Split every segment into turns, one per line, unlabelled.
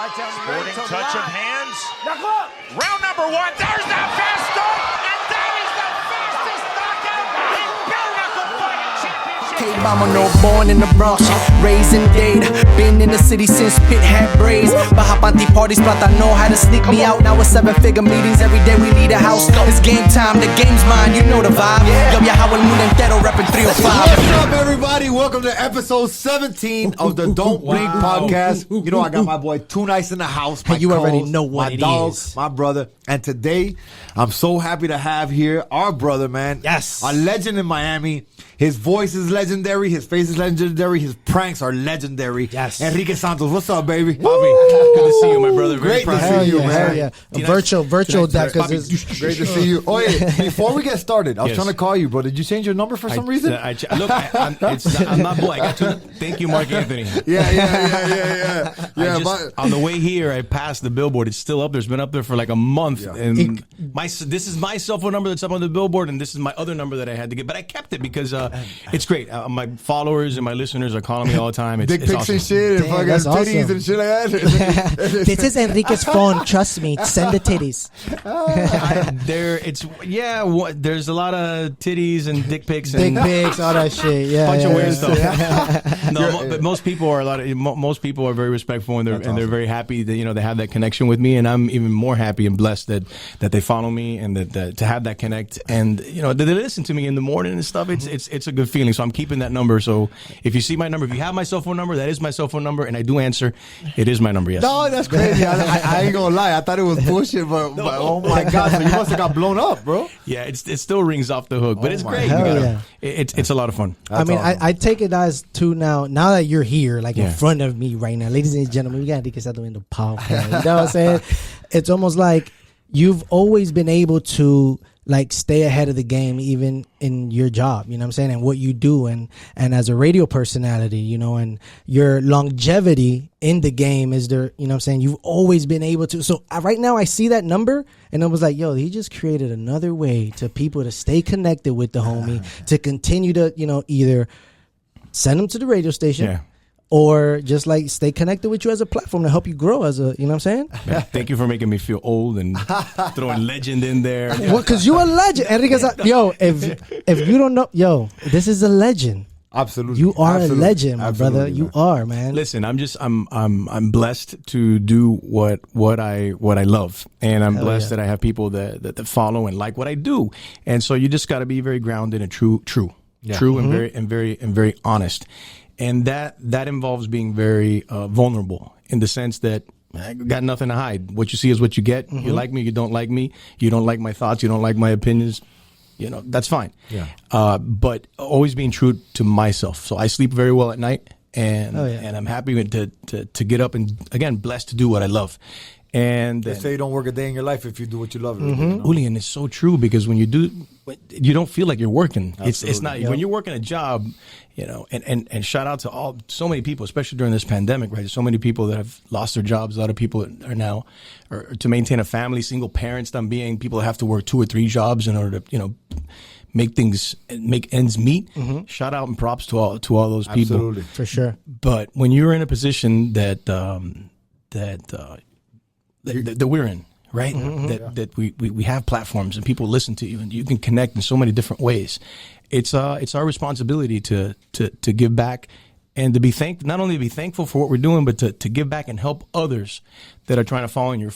Sporting touch of hands. Round number one. There's that fast start. And that is the fastest knockout in bare knuckle fighting championship.
K-Bomber, born in the Bronx, raised in Dade. Been in the city since Pit had braids. Bahapanti parties, plata know how to sneak me out. Now it's 7-figure meetings every day. We lead a house. It's game time, the game's mine. You know the vibe. Yo viajado el mundo entero, reppin' 305.
What's up, everybody? Welcome to episode 17 of the Don't Blink podcast. You know I got my boy Too Nice in the house. My
You already
co-host,
know what
my
it
dog,
is.
my brother. And today, I'm so happy to have here our brother, man.
Yes.
A legend in Miami. His voice is legendary. His face is legendary. His pranks are legendary.
Yes.
Enrique Santos, what's up, baby?
Bobby, good to see you, my brother. Very
Great to
proud of
see you,
Hell
man.
yeah.
Tina-
Virtual
Tina-
that because
Bobby,
it's
Great to see you. Oh, yeah. Before we get started, I was
Yes.
trying to call you, bro. Did you change your number for some reason?
I'm not boy. I got to thank you, Mark Anthony.
Yeah.
On the way here, I passed the billboard. It's still up there. It's been up there for like a month.
Yeah.
And this is my cell phone number that's up on the billboard, and this is my other number that I had to get. But I kept it because it's great. My followers and my listeners are calling me all the time.
Dick
It's
pics
awesome.
and shit and
Damn,
fucking
that's
titties
awesome.
and shit like that.
This is Enrique's phone. Trust me. Send the titties.
There's a lot of titties and dick pics
Dick
and
pics, all that shit. Yeah.
bunch of
yeah,
weird
yeah.
stuff. But most people are most people are very respectful and they're very happy that they have that connection with me, and I'm even more happy and blessed that they follow me and that to have that connect, and that they listen to me in the morning and stuff. It's a good feeling. So I'm keeping that number. So if you see my number, if you have my cell phone number, that is my cell phone number, and I do answer. It is my number. Yes.
No, that's crazy. I ain't gonna lie. I thought it was bullshit, but oh my god, so you must have got blown up, bro.
Yeah, it still rings off the hook, but it's
my
great.
hell
You gotta-
yeah.
It's a lot of fun.
I mean,
awesome.
I take it as to now that you're here, like in
Yeah.
front of me right now, ladies and gentlemen, we got Enrique Santos in the podcast. You know what I'm saying? It's almost like you've always been able to like stay ahead of the game, even in your job. You know what I'm saying, and what you do, and as a radio personality, and your longevity in the game is there. You know what I'm saying? You've always been able to. So right now, I see that number, and I was like, yo, he just created another way to people to stay connected with the homie, to continue to either send them to the radio station.
Yeah.
Or just like stay connected with you as a platform to help you grow as a, you know what I'm saying?
Man, thank you for making me feel old and throwing legend in there.
Well, cause you're a legend, Enrique. Yo, if you don't know, this is a legend.
Absolutely,
You are
Absolutely.
a legend, my brother.
Absolutely,
You
man.
are, man.
Listen, I'm blessed to do what I love, and I'm blessed
yeah.
that I have people that follow and like what I do, and so you just got to be very grounded and true, and very honest, and that involves being very vulnerable in the sense that I got nothing to hide. What you see is what you get. You like me, you don't like me. You don't like my thoughts, you don't like my opinions. That's fine.
Yeah.
But always being true to myself. So I sleep very well at night, and and I'm happy to get up and again blessed to do what I love. And
They say you don't work a day in your life if you do what you love.
Uly, and it's so true because when you do, you don't feel like you're working. It's not when you're working a job, and shout out to so many people, especially during this pandemic, right? There's so many people that have lost their jobs. A lot of people are now, or to maintain a family, single parents, people that have to work 2 or 3 jobs in order to, make ends meet. Shout out and props to all those people.
Absolutely.
For sure.
But when you're in a position that we're in, right? That we have platforms and people listen to you and you can connect in so many different ways. It's our responsibility to give back and to be not only to be thankful for what we're doing, but to give back and help others that are trying to follow in your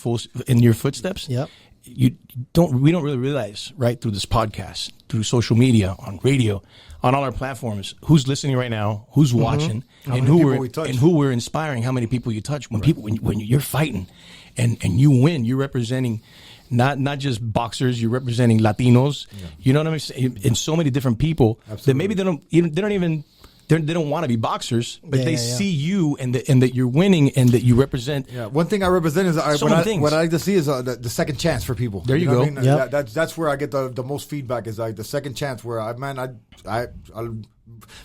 footsteps.
Yep.
We don't really realize, right, through this podcast, through social media, on radio, on all our platforms, who's listening right now, who's watching, and who we're inspiring, how many people you touch. When when you're fighting and you win, you're representing not just boxers, you're representing Latinos. Yeah. You know what I'm saying? And so many different people that maybe they don't want to be boxers, but they see you and that you're winning and that you represent.
Yeah, one thing I represent is what I like to see is the second chance for people.
There you go.
What I mean?
Yep.
That's where I get the most feedback is like the second chance where I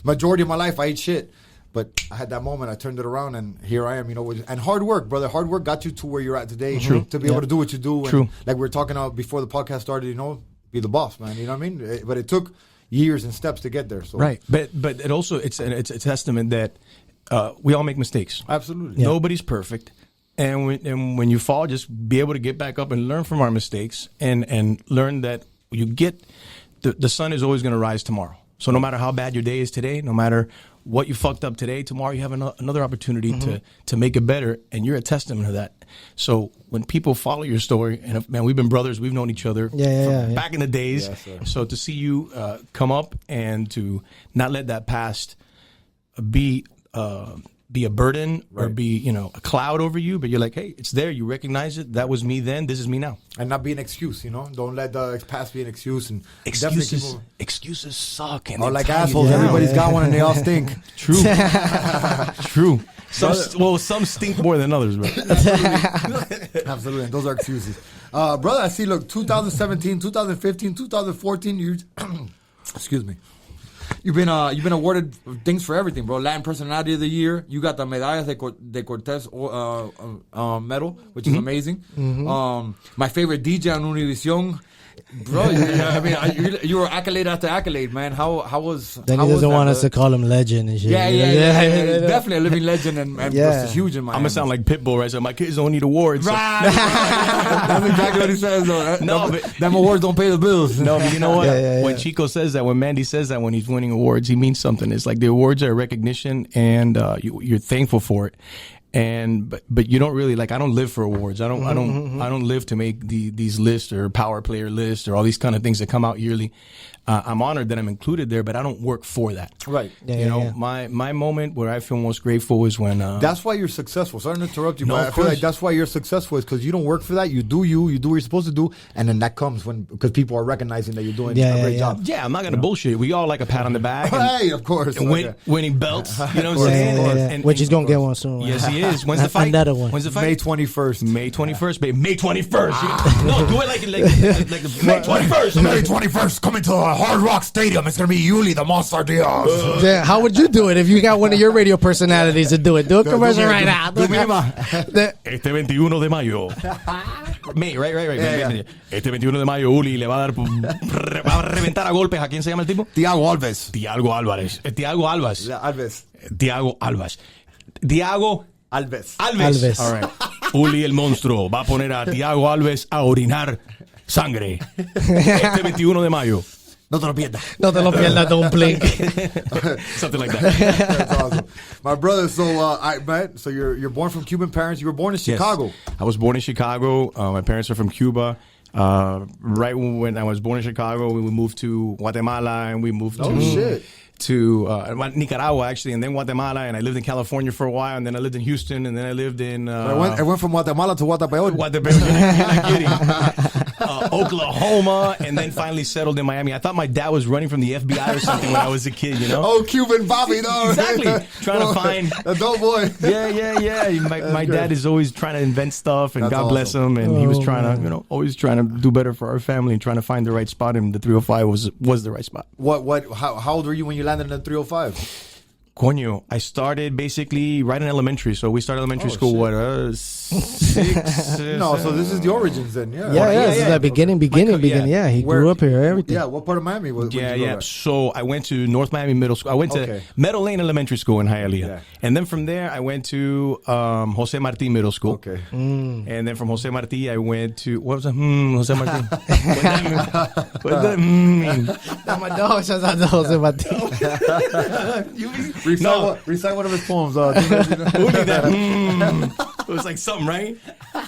majority of my life I ate shit, but I had that moment. I turned it around and here I am. And hard work, brother. Hard work got you to where you're at today.
True.
To be able to do what you do.
True.
And like we were talking about before the podcast started. Be the boss, man. You know what I mean? But it took years and steps to get there. So.
Right, but it also it's a testament that we all make mistakes.
Absolutely.
Nobody's perfect, And when you fall, just be able to get back up and learn from our mistakes and learn that you get the sun is always going to rise tomorrow. So no matter how bad your day is today, no matter what you fucked up today, tomorrow you have another opportunity to make it better, and you're a testament to that. So when people follow your story, and man, we've been brothers, we've known each other back in the days. Yeah, so to see you come up and to not let that past be a burden or be, a cloud over you, but you're like, hey, it's there. You recognize it. That was me then. This is me now.
And not be an excuse, Don't let the past be an excuse. And
excuses suck. And
or like assholes. Everybody's got one and they all stink.
True. True. Some stink more than others, bro.
Absolutely. And those are excuses. Brother, I see, look, 2017, 2015, 2014, excuse me. You've been awarded things for everything, bro. Latin Personality of the Year. You got the Medallas de Cortez medal, which is amazing. My favorite DJ on Univision. Bro, you were accolade after accolade, man. How was?
Then he doesn't want us to call him legend and shit.
Yeah. Definitely a living legend and just huge in my.
I'm gonna sound like Pitbull, right? So my kids don't need awards.
Right. That's exactly what he says, though. Them awards don't pay the bills.
No, but you know what? When Chico says that, when Mandy says that, when he's winning awards, he means something. It's like the awards are a recognition, and you're thankful for it. But you don't really I don't live for awards. I don't live to make these lists or power player lists or all these kind of things that come out yearly. I'm honored that I'm included there, but I don't work for that.
Right.
My moment where I feel most grateful is when
that's why you're successful. Sorry to interrupt you, but I feel like that's why you're successful is because you don't work for that. You do what you're supposed to do, and then that comes because people are recognizing that you're doing a great job.
Yeah, I'm not gonna bullshit. We all like a pat on the back.
Hey, of course.
And winning belts. You know what I'm saying?
And which he's gonna get one soon.
Yes, he is. When's the fight?
Another one.
When's the fight?
May 21st.
May 21st, baby. May 21st. No, do it like May 21st.
May 21st, coming to Hard Rock Stadium. It's going to be Uly the Monster Diaz.
Yeah, how would you do it if you got one of your radio personalities to do it? Do a commercial right now.
Este 21 de mayo. May, right.
Yeah.
Este 21 de mayo, Uly le va a reventar a golpes. ¿A quién se llama el tipo?
Thiago Alves.
Thiago Alves.
All
right. Uly el monstruo va a poner a Thiago Alves a orinar sangre. Este 21 de mayo.
No te lo pierdas.
No te lo pierdas, don't blink.
Something like that.
That's awesome. My brother, so you're born from Cuban parents. You were born in Chicago.
Yes. I was born in Chicago. My parents are from Cuba. Right when I was born in Chicago, we moved to Guatemala and we moved to Nicaragua, actually, and then Guatemala, and I lived in California for a while, and then I lived in Houston, and then I lived in...
I went from Guatemala to Guatapeor.
You're not kidding. Oklahoma, and then finally settled in Miami. I thought my dad was running from the FBI or something when I was a kid,
Oh, Cuban Bobby, no.
Exactly. Trying to find...
A dope boy.
Yeah. My dad is always trying to invent stuff, and God bless him, and he was trying to, always trying to do better for our family and trying to find the right spot, and the 305 was the right spot.
How old were you when you landed in the 305?
Coño, I started basically right in elementary. So we started elementary school,
shit.
6?
No, so this is the origins then, yeah.
This is the beginning. Yeah, he grew up here, everything.
Yeah, what part of Miami was
So I went to North Miami Middle School. I went to Meadow Lane Elementary School in Hialeah. Yeah. And then from there, I went to Jose Marti Middle School.
Okay.
And then from Jose Marti, I went to, what was that? Jose Marti. What does that mean?
My dog shout out to Jose Marti.
Recite one of his poems.
It was like something, right?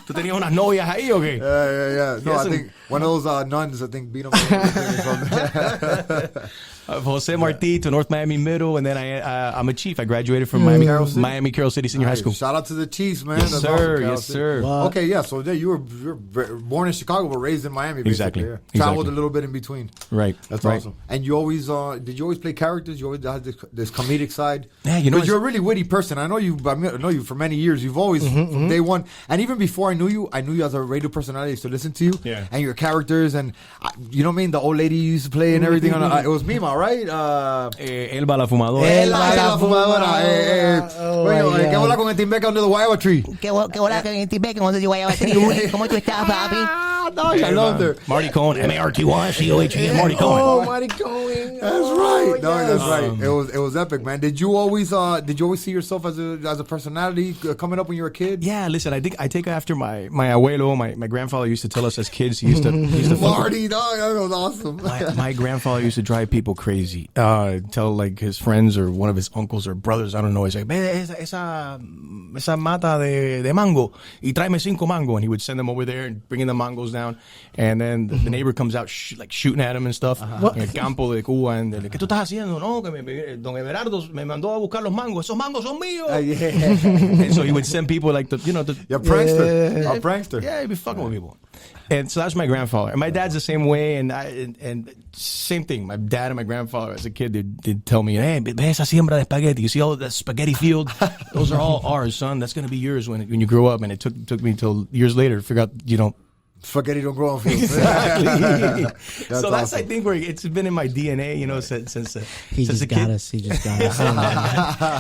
¿Tú tenías unas novias ahí o qué?
Yeah. No, I think one of those nuns, beat him.
Jose Marti to North Miami Middle, and then I'm a chief. I graduated from Miami Carroll City Senior High School.
Shout out to the Chiefs, man.
Yes, sir. Yes, sir.
Wow.
Okay, yeah. So you were born in Chicago, but raised in Miami, basically.
Exactly.
Traveled a little bit in between.
Right.
That's awesome. And you always did you always play characters? You always had this comedic side.
Yeah,
because you're a really witty person. I know you for many years. You've always from day one, and even before I knew you as a radio personality. I used to listen to you and your characters, and you know what I mean. The old lady you used to play and everything. It was Mima, right?
Elba la fumadora.
¿Qué bola con el Timbeca under the guayaba tree?
¿Qué bola con el Timbeca under the guayaba tree? ¿Cómo tú estás, papi?
I love her.
Marty Cohen, MARTYCOHEN, Marty Cohen.
Oh, Marty Cohen.
That's right. No, that's right. It was epic, man. Did you always see yourself as a personality coming up when you were a kid?
Yeah, listen, I take after my abuelo. My grandfather used to tell us as kids. He used to
Marty, dog, that was awesome.
My grandfather used to drive people crazy. Tell like his friends or one of his uncles or brothers, I don't know. He's like, esa mata de mango y tráeme 5 mango, and he would send them over there and bringing the mangos down, and then the neighbor comes out like shooting at him and stuff in el campo de Cuba, and ¿qué tú estás haciendo? No, que don Everardo me mandó a buscar los mangos. Esos mangos son míos. And so he would send people like
prankster, a prankster.
Yeah, he'd be fucking with people. And so that's my grandfather. And my dad's the same way. And same thing. My dad and my grandfather as a kid, they'd tell me, hey, ve esa siembra de spaghetti. You see all that spaghetti field? Those are all ours, son. That's going to be yours when you grow up. And it took me until years later to figure out,
spaghetti don't grow on fields.
Exactly.
That's
awesome.
awesome.
I think, where it's been in my DNA, since
He
since
just
a
got
kid.
us. He just got us.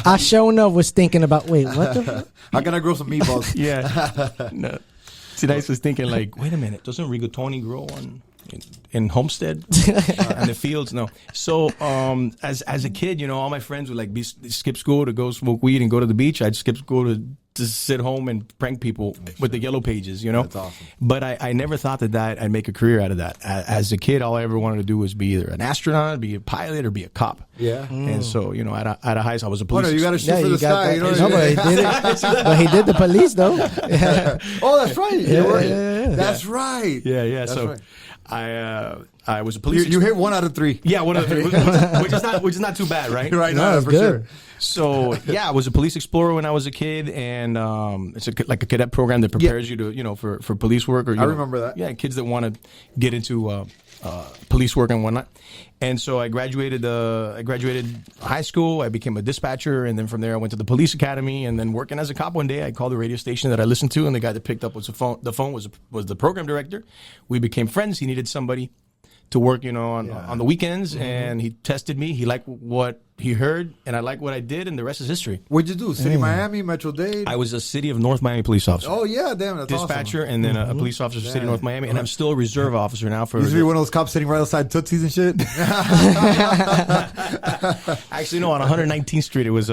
I sure enough was thinking about, wait, what the?
How can I grow some meatballs?
Yeah. No. See, I was thinking, like, wait a minute, doesn't rigatoni grow in Homestead in the fields? No. So as a kid, all my friends would like skip school to go smoke weed and go to the beach. I'd skip school to sit home and prank people with the yellow pages.
That's awesome.
But I never thought that I'd make a career out of that. As a kid, all I ever wanted to do was be either an astronaut, be a pilot, or be a cop.
Yeah.
And so out of high school, I was a police.
Oh, no, you got to shoot for the sky.
But he did it. But he did the police though.
Oh, that's right.
Yeah.
That's right.
Yeah.
That's
So
right.
I was a police.
You hit 1 out of 3.
Yeah, 1 out of 3, which is not too bad, right?
Right.
No, that's
for
good.
sure.
So yeah, I was a police explorer when I was a kid, and it's like a cadet program that prepares you to for police work. Or
I remember that.
Yeah, kids that want to get into police work and whatnot. And so I graduated high school. I became a dispatcher, and then from there I went to the police academy. And then working as a cop one day, I called the radio station that I listened to, and the guy that picked up was the phone was the program director. We became friends. He needed somebody to work, on the weekends, and he tested me. He liked what he heard, and I liked what I did, and the rest is history.
What'd you do? City of Miami, Metro-Dade?
I was a City of North Miami police officer.
Oh, yeah, damn, that's
Dispatcher,
awesome.
and then a police officer for City of North Miami, and I'm still a reserve officer now. For
You used to be one of those cops sitting right outside Tootsie's and shit?
Actually, no, on 119th Street, it was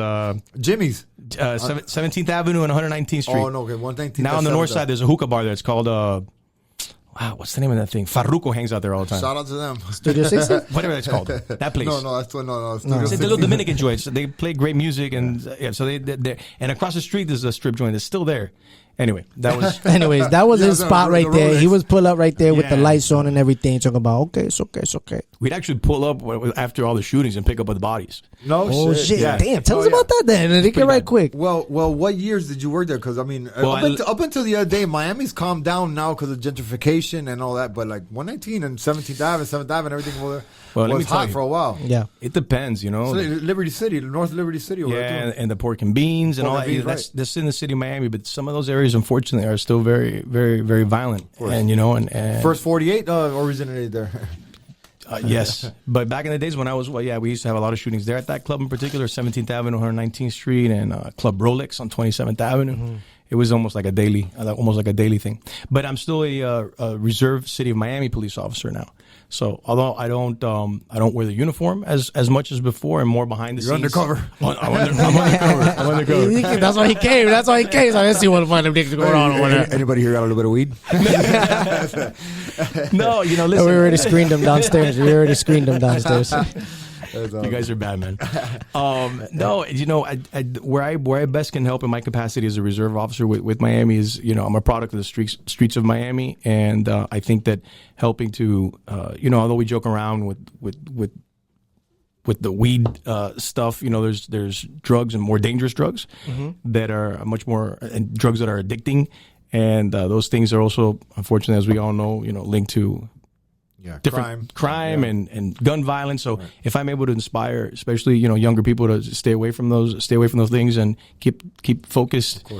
Jimmy's.
17th Avenue and 119th Street.
Oh, no, okay, 119th.
Now on the north side, there's a hookah bar there. It's called, wow, what's the name of that thing? Farruko hangs out there all the time.
Shout out to them.
Studio 60?
Whatever that's called. That place.
No, it's Studio
It's the
60.
little Dominican joint. So they play great music, and so they and across the street there's a strip joint that's still there. Anyway, that was
his spot right there.
Rolex.
He was pull up right there with the
Yeah.
lights on and everything, talking about, okay, it's okay.
We'd actually pull up after all the shootings and pick up the bodies.
No
Oh, shit.
Yeah.
Damn, tell us
yeah.
about that then. Enrique,
pretty
right
bad.
quick.
Well, what years did you work there? Because, I mean, up until the other day, Miami's calmed down now because of gentrification and all that. But, like, 119 and 17th Ave and 7th Ave and everything over there
Well, let
was
me tell
hot
you.
for a while.
Yeah.
It depends,
So, Liberty City, North Liberty City over
Yeah,
there, too.
and the pork and beans and
Pork
all
and
that.
beans,
That's in the city of Miami, but some of those areas, unfortunately, are still very, very, very violent. And and
First 48 originated there.
yes, but back in the days when I was, we used to have a lot of shootings there at that club in particular, 17th Avenue, 119th Street, and Club Rolex on 27th Avenue.
Mm-hmm.
It was almost like a daily thing. But I'm still a reserve City of Miami police officer now. So although I don't wear the uniform as much as before, and more behind the
You're
scenes.
undercover.
I'm undercover.
That's why he came. So let's see what find them niggas going on over there.
Anybody here got a little bit of weed?
No, listen.
We already screened them downstairs.
You guys are bad, man. No, where I best can help in my capacity as a reserve officer with Miami is, I'm a product of the streets of Miami, and I think that helping to, although we joke around with the weed stuff, there's drugs and more dangerous drugs that are much more, and drugs that are addicting, and those things are also, unfortunately, as we all know, linked to different crime and gun violence. So if I'm able to inspire, especially younger people, to stay away from those things and keep focused,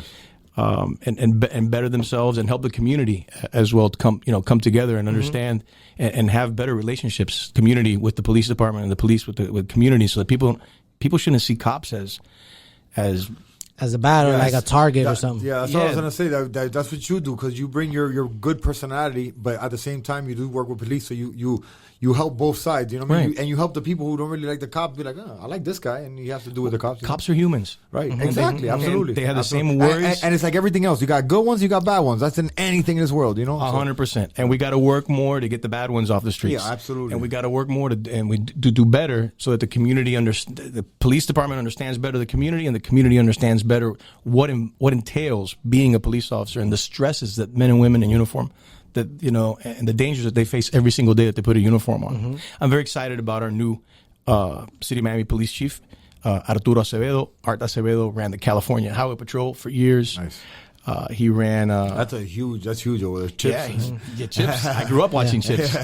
and better themselves and help the community as well to come together and understand and have better relationships, community with the police department and the police with community, so that people shouldn't see cops as
as a battle, like a target or something.
Yeah, that's what I was gonna say. That's what you do, because you bring your good personality, but at the same time you do work with police, so you help both sides. You know what I mean? And you help the people who don't really like the cops. Be like, I like this guy, and you have to do with the cops.
Cops are humans,
right? Exactly, absolutely.
They have the same worries,
and it's like everything else. You got good ones, you got bad ones. That's in anything in this world, you know.
100%. And we got to work more to get the bad ones off the streets.
Yeah, absolutely.
And we got to work more to do better, so that the community the police department understands better the community, and the community understands better what entails being a police officer and the stresses that men and women in uniform, that and the dangers that they face every single day that they put a uniform on. I'm very excited about our new City of Miami police chief, Arturo Acevedo. Art Acevedo ran the California Highway Patrol for years.
Nice.
He ran.
That's huge over there. Chips.
Yeah, Chips. I grew up watching Chips.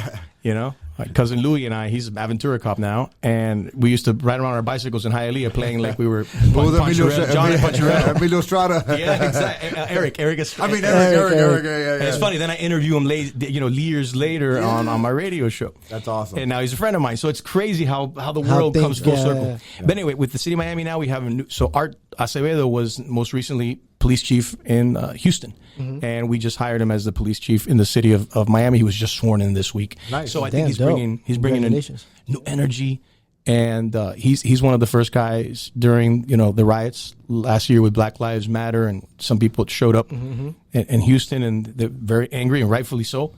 My cousin Louis and I, he's an Aventura cop now, and we used to ride around our bicycles in Hialeah playing like we were John and Puncherello.
Emilio Estrada.
Yeah, exactly. Eric.
Eric.
Yeah. It's funny. Then I interview him years later on my radio show.
That's awesome.
And now he's a friend of mine. So it's crazy how the world comes full circle. Yeah. But anyway, with the City of Miami now, we have a new. So Art Acevedo was most recently police chief in Houston. And we just hired him as the police chief in the city of Miami. He was just sworn in this week.
Nice.
So I think he's bringing in new energy, and he's one of the first guys during the riots last year with Black Lives Matter, and some people showed up in Houston, and they're very angry, and rightfully so.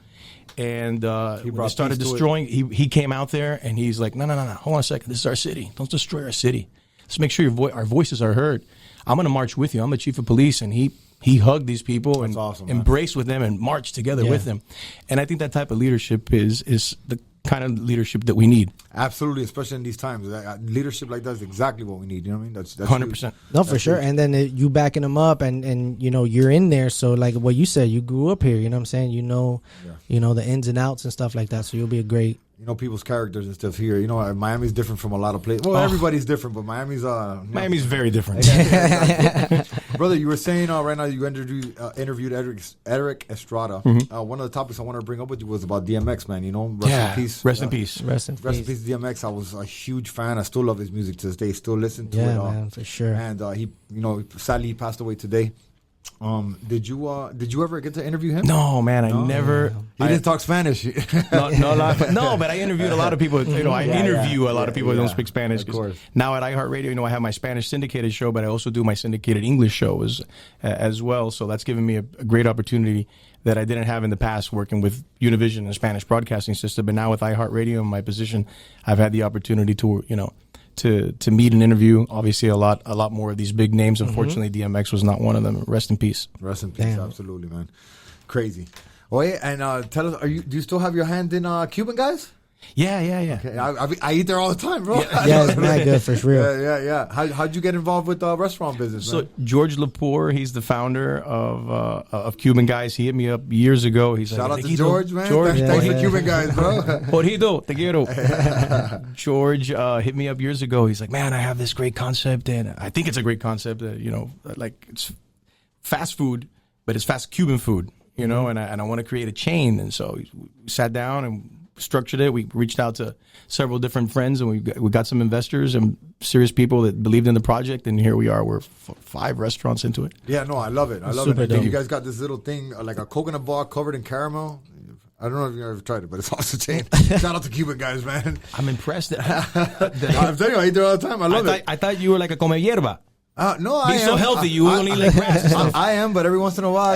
And when they started destroying, he came out there and he's like, no, hold on a second, this is our city. Don't destroy our city. Let's make sure our voices are heard. I'm going to march with you. I'm the chief of police, and he hugged these people and embraced with them and marched together with them. And I think that type of leadership is the kind of leadership that we need.
Absolutely, especially in these times. Leadership like that is exactly what we need. You know what I mean? That's
100%.
No, for sure. And then you backing them up, and you're in there. So like what you said, you grew up here. You know what I'm saying? You know the ins and outs and stuff like that. So you'll be a great.
People's characters and stuff here. Miami's different from a lot of places. Well, everybody's different, but Miami's
very different.
Brother, you were saying right now you interviewed Eric Estrada. One of the topics I wanted to bring up with you was about DMX, man. Rest in peace.
Rest in peace.
Rest in peace, DMX. I was a huge fan. I still love his music to this day. Still listen to it.
Yeah, man, for sure.
And he, sadly he passed away today. Did you ever get to interview him?
No, man, I never.
He didn't talk Spanish.
No, but I interviewed a lot of people. I interview a lot of people who don't speak Spanish.
Of course.
Now at iHeartRadio, I have my Spanish syndicated show, but I also do my syndicated English show as well. So that's given me a great opportunity that I didn't have in the past, working with Univision and Spanish broadcasting system. But now with iHeartRadio in my position, I've had the opportunity to to meet and interview. Obviously, a lot more of these big names. Unfortunately, DMX was not one of them. Rest in peace.
Rest in peace. Damn. Absolutely, man. Crazy. Oh yeah, and tell us, do you still have your hand in Cuban guys?
Yeah.
Okay. I eat there all the time, bro.
Yeah, it's not good for real.
Yeah. How'd you get involved with restaurant business, man?
So George Lepore, he's the founder of Cuban Guys. He hit me up years ago. He's
Shout
like,
out to George, man. Thanks for Cuban Guys, bro.
Jorgito, te quiero. George hit me up years ago. He's like, man, I have this great concept, and I think it's a great concept. Like it's fast food, but it's fast Cuban food, and I want to create a chain. And so we sat down and structured it. We reached out to several different friends, and we got some investors and serious people that believed in the project, and here we are. We're 5 restaurants into it.
Yeah, no, I love it. I love it. You guys got this little thing, like a coconut bar covered in caramel. I don't know if you ever tried it, but it's off the chain. Shout out to Cuban Guys, man.
I'm impressed.
I'm telling you, I eat there all the time. I love it.
I thought you were like a come hierba.
No, I am.
so healthy, you only like grass.
I am, but every once in a while.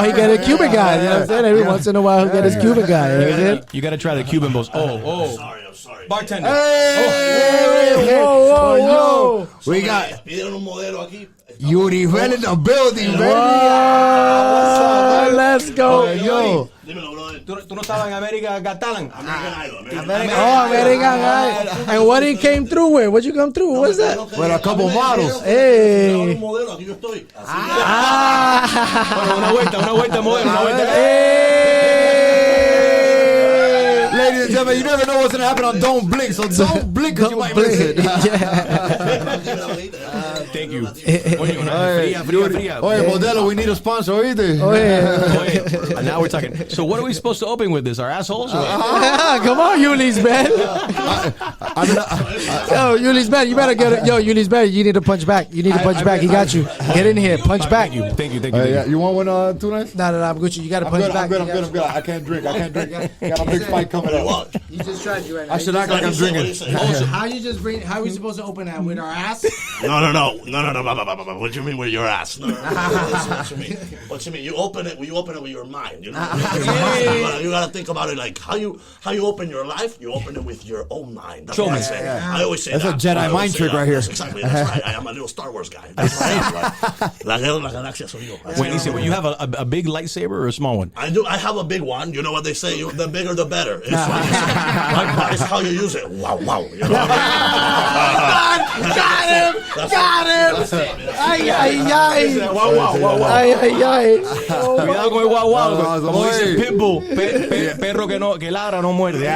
He get a Cuban guy. You know what I'm saying? Every once in a while, he get his Cuban guy.
You got to try the Cuban bowls. Oh.
I'm sorry.
Bartender.
Whoa.
We got
Pidieron un modelo aquí.
yurisbel in the building, baby.
Let's go.
Yo.
Dímelo, brother.
¿Tú no estabas en América Got Talent?
American Idol. And what he came through with? What you come through? What's that?
With a couple models.
Hey.
Un modelo, aquí yo estoy.
Bueno, una vuelta, modelo, una vuelta.
ladies and gentlemen, you never know what's going to happen on Don't Blink, so don't blink because you might miss it.
Thank you.
Oye, Modelo, we need a sponsor, oíste?
And now we're talking. So what are we supposed to open with this? Our assholes?
Come on, yurisbel. Yo, yurisbel, you better get it. Yo, yurisbel, you need to punch back. You need to punch back. He got you. Get in here. Punch back.
Thank you.
You want one, too nice?
No, I'm Gucci. You got to punch back.
I'm good. I can't drink. Got a big fight coming up.
You just tried you right now.
I should act like I'm drinking.
How are we supposed to open that? With our ass?
No. What do you mean with your ass? No. What you mean? You open it with your mind. You know? You gotta think about it like how you open your life. You open it with your own mind. That's what I say. I always say
that's
that.
a Jedi mind trick right here.
Exactly. That's right. I am a little Star Wars guy. That's right. La galaxia soy yo.
Wait, you have a big lightsaber or a small one?
I do. I have a big one. You know what they say? The bigger, the better. It's it's how you use it. Wow. You know what I mean?
Got him. Ay.
Cuidado con el guau. Como dice Pitbull, perro que ladra no muerde.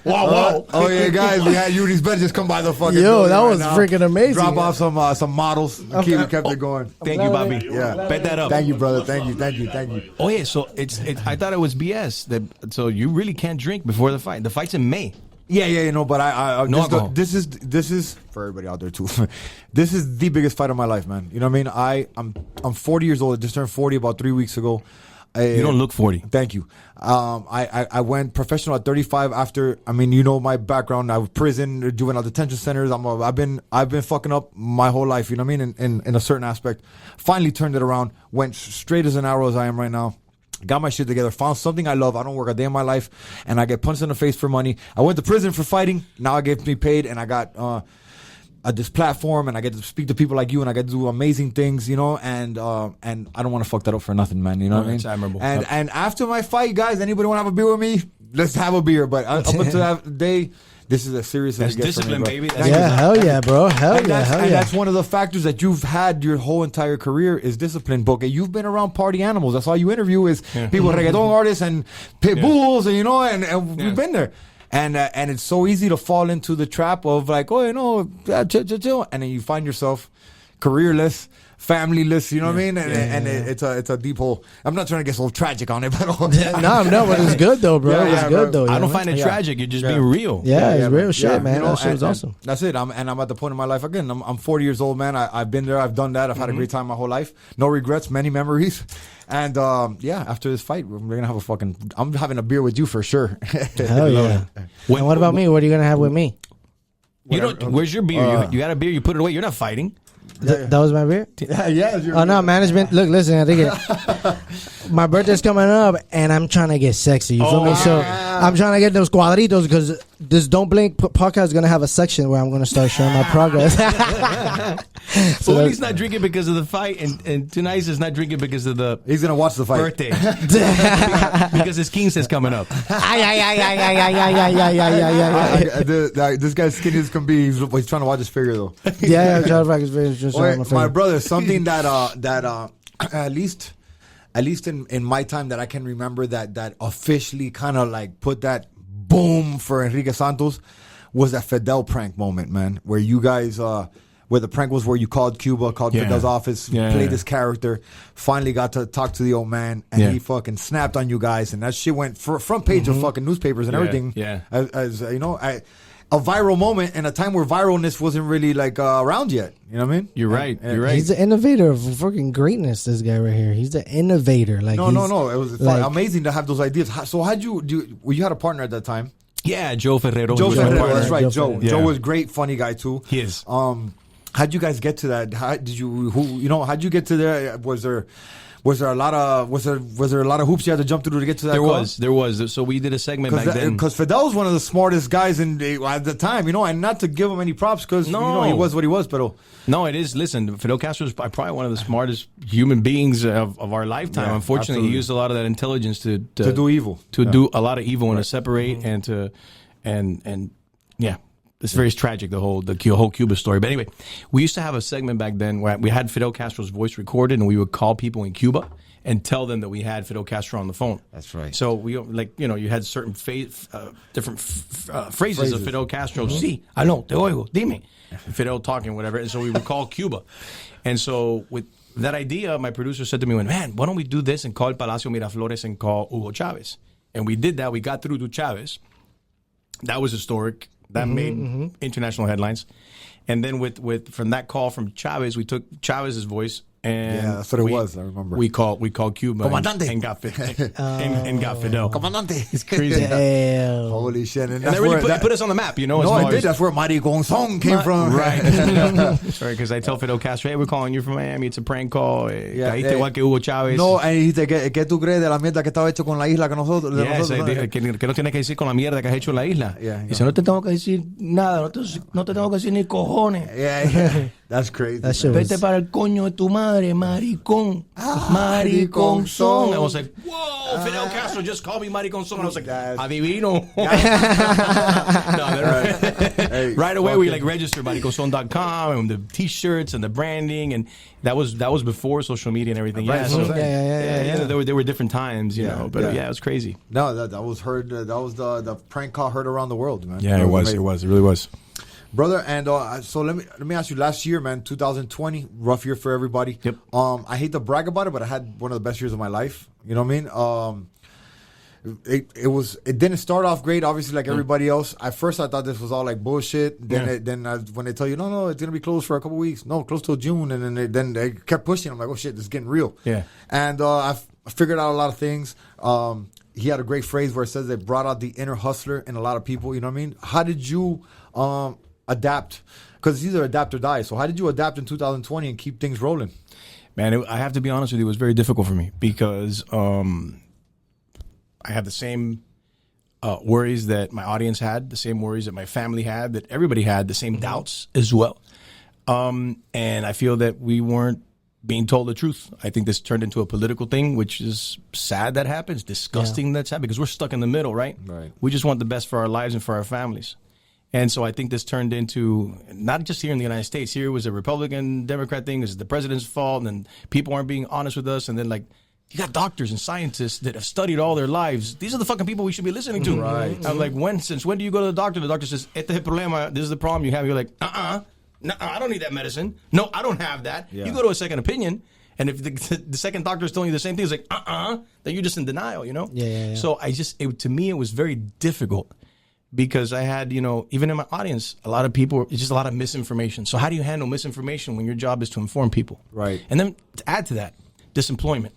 Wow.
Oh yeah, guys, we had yurisbel just come by the fucking.
Yo, that was
right now.
freaking amazing.
Drop off some models. We kept it going.
Thank you, Bobby.
Yeah,
bet that up.
Thank you, brother. Thank you.
Oh yeah, so it's I thought it was BS. So you really can't drink before the fight. The fight's in May.
Yeah, but I
no alcohol.
This is for everybody out there too. This is the biggest fight of my life, man. You know what I mean? I'm 40 years old. I just turned 40 about 3 weeks ago.
You don't look 40.
Thank you. I went professional at 35 after. I mean, you know my background. I was prison, juvenile detention centers. I've been fucking up my whole life. You know what I mean? In a certain aspect. Finally turned it around. Went straight as an arrow as I am right now. Got my shit together. Found something I love. I don't work a day in my life, and I get punched in the face for money. I went to prison for fighting. Now I get me paid, and I got this platform, and I get to speak to people like you, and I get to do amazing things, you know. And I don't want to fuck that up for nothing, man. You know what I mean?
It's admirable.
And after my fight, guys, anybody want to have a beer with me? Let's have a beer. But up until that day, this is as serious as it gets
discipline,
for me,
baby.
Hell yeah, bro. Hell yeah.
And that's one of the factors that you've had your whole entire career is discipline, Boke. You've been around party animals. That's all you interview is people, reggaeton artists and pit bulls, and you know, and we've been there. And it's so easy to fall into the trap of like, oh, you know, chill, and then you find yourself careerless, familyless, you know what I mean? And it's a deep hole. I'm not trying to get so tragic on it, but
no, but it's good though, bro. It's good though.
I don't find it tragic. You're just being real.
Yeah, it's real shit, man.
You know,
that shit was awesome.
That's it. I'm at the point in my life again. I'm 40 years old, man. I've been there. I've done that. I've had a great time my whole life. No regrets, many memories. And after this fight, we're gonna have I'm having a beer with you for sure.
Hell yeah. And what about me? What are you gonna have with me?
You don't. Where's your beer? You got a beer? You put it away. You're not fighting.
That was my beer?
Yeah.
Oh, no, management. Look, listen, Enrique. My birthday's coming up, and I'm trying to get sexy. You feel me? So I'm trying to get those cuadritos because this Don't Blink podcast is going to have a section where I'm going to start showing my progress.
So Uly's not drinking because of the fight, and Tonight's is not drinking because of the
He's going to watch the fight.
birthday. Because his 15 is coming up.
This guy's skinny as can be. He's trying to watch his figure, though.
Yeah, I'm trying to figure his figure.
My brother, something that at least in my time that I can remember that officially kind of like put that boom for Enrique Santos was that Fidel prank moment, man, where you guys where the prank was where you called Fidel's office, played this character, finally got to talk to the old man, and he fucking snapped on you guys, and that shit went front page of fucking newspapers and everything.
Yeah.
As you know, a viral moment in a time where viralness wasn't really like around yet. You know what I mean?
You're right.
He's the innovator of fucking greatness. This guy right here. He's the innovator. Like
no. It was amazing to have those ideas. So you had a partner at that time?
Yeah, Joe Ferrero.
That's right. Joe.
Yeah.
Joe was great, funny guy too.
He is.
How'd you guys get to that? How'd you get to there? Was there a lot of hoops you had to jump through to get to that?
There was. So we did a segment back then.
Because Fidel was one of the smartest guys at the time, you know, and not to give him any props because you know he was what he was, but
no, it is. Listen, Fidel Castro is probably one of the smartest human beings of our lifetime.
Yeah,
unfortunately,
absolutely.
he used a lot of that intelligence to do
evil,
do a lot of evil and to separate and to It's very tragic, the whole Cuba story. But anyway, we used to have a segment back then where we had Fidel Castro's voice recorded, and we would call people in Cuba and tell them that we had Fidel Castro on the phone.
That's right.
So we you had certain different phrases of Fidel Castro. Sí, aló, te oigo, dime. Fidel talking, whatever. And so we would call Cuba. And so with that idea, my producer said to me, man, why don't we do this and call Palacio Miraflores and call Hugo Chavez? And we did that. We got through to Chavez. That was historic. That made international headlines. And then from that call from Chavez, we took Chavez's voice. And
that's what it was. I remember.
We called Cuba and got Fidel.
Comandante.
It's crazy.
Damn.
Holy shit! And
that really put us on the map,
No, it did. That's where Maricón Song came from.
Right. Sorry, because I tell Fidel Castro, hey, we're calling you from Miami. It's a prank call. Caíste igual que Hugo Chávez.
No, y dice, ¿qué tú crees de la mierda que estaba hecho con la isla que nosotros?
Que no tienes que decir con la mierda que has hecho en la isla. Dice, no te tengo que decir nada. No te tengo que decir ni cojones.
Yeah. That's crazy.
Vete para el coño de tu madre, maricón. Maricón son. I was like, whoa, Fidel Castro just called me maricón son. I was like, adivino. Right away, we registered mariconson.com and the t-shirts and the branding, and that was before social media and everything. There were different times, you know, but it was crazy.
No, that was heard. That was the prank call heard around the world, man.
Yeah, it was. It really was.
Brother, and so let me ask you. Last year, man, 2020, rough year for everybody.
Yep.
I hate to brag about it, but I had one of the best years of my life. You know what I mean? It didn't start off great, obviously, like everybody else. At first, I thought this was all like bullshit. Then when they tell you, no, it's gonna be closed for a couple weeks. No, close till June, and then they kept pushing. I'm like, oh shit, this is getting real. Yeah. And I figured out a lot of things. He had a great phrase where it says they brought out the inner hustler in a lot of people. You know what I mean? How did you adapt? Because it's either adapt or die. So how did you adapt in 2020 and keep things rolling?
Man, I have to be honest with you, it was very difficult for me because I had the same worries that my audience had, the same worries that my family had, that everybody had, the same doubts as well. And I feel that we weren't being told the truth. I think this turned into a political thing, which is sad that happens, disgusting that's happening, because we're stuck in the middle, right? We just want the best for our lives and for our families. And so I think this turned into, not just here in the United States, here was a Republican, Democrat thing. This is the president's fault, and then people aren't being honest with us. And then, you got doctors and scientists that have studied all their lives. These are the fucking people we should be listening to. Right. I'm like, since when do you go to the doctor? The doctor says, este es el problema, this is the problem you have. You're like, no, I don't need that medicine. No, I don't have that. Yeah. You go to a second opinion, and if the second doctor is telling you the same thing, it's like, then you're just in denial, you know? Yeah. So to me, it was very difficult. Because I had, even in my audience, a lot of people, it's just a lot of misinformation. So how do you handle misinformation when your job is to inform people?
Right.
And then to add to that, disemployment.